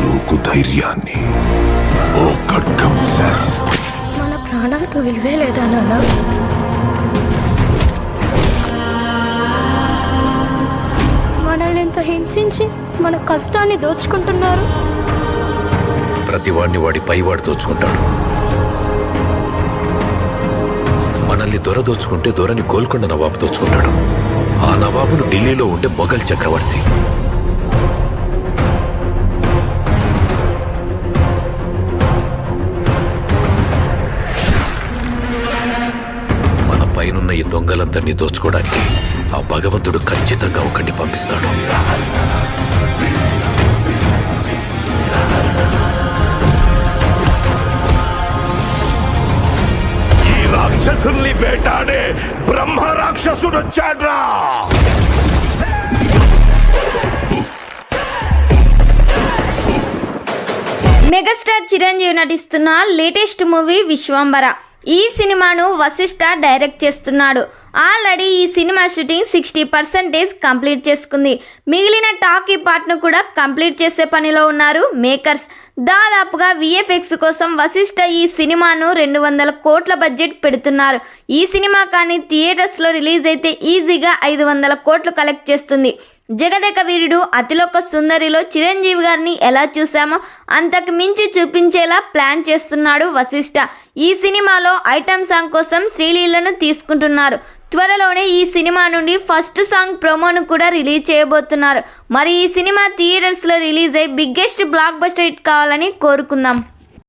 లోకు ధైర్యాన్ని ఓ ఖడ్గం శాసిస్తుంది. మన ప్రాణాలకు విలువే లేదా నాన్న? మనల్ని ఎంత హింసించి మన కష్టాన్ని దోచుకుంటున్నారు. ప్రతివాడిని వాడి పైవాడు దోచుకుంటాడు. మనల్ని దొర దోచుకుంటే దొరని గోల్కొండ నవాబు దోచుకుంటాడు. ఆ నవాబును ఢిల్లీలో ఉండే మొఘల్ చక్రవర్తి. మన పైనున్న ఈ దొంగలందరినీ దోచుకోవడానికి ఆ భగవంతుడు ఖచ్చితంగా ఒకరిని పంపిస్తాడు. రాక్షసుల్ని వేటాడే బ్రహ్మ రాక్షసుడు వచ్చాడ్రా. మెగాస్టార్ చిరంజీవి నటిస్తున్న లేటెస్ట్ మూవీ విశ్వంబర. ఈ సినిమాను వశిష్ఠ డైరెక్ట్ చేస్తున్నాడు. ఆల్రెడీ ఈ సినిమా షూటింగ్ 60% కంప్లీట్ చేసుకుంది. మిగిలిన టాకీ పార్ట్ను కూడా కంప్లీట్ చేసే పనిలో ఉన్నారు మేకర్స్. దాదాపుగా విఎఫ్ఎక్స్ కోసం వశిష్ఠ ఈ సినిమాను 200 కోట్ల బడ్జెట్ పెడుతున్నారు. ఈ సినిమా కానీ థియేటర్స్లో రిలీజ్ అయితే ఈజీగా 500 కోట్లు కలెక్ట్ చేస్తుంది. జగదేక వీరుడు అతిలోక సుందరిలో చిరంజీవి గారిని ఎలా చూసామో అంతకు మించి చూపించేలా ప్లాన్ చేస్తున్నాడు వశిష్ఠ. ఈ సినిమాలో ఐటమ్ సాంగ్ కోసం శ్రీలీలను తీసుకుంటున్నారు. త్వరలోనే ఈ సినిమా నుండి ఫస్ట్ సాంగ్ ప్రోమోను కూడా రిలీజ్ చేయబోతున్నారు. మరి ఈ సినిమా థియేటర్స్లో రిలీజ్ అయ్యి బిగ్గెస్ట్ బ్లాక్ బస్టర్ హిట్ కావాలని కోరుకుందాం.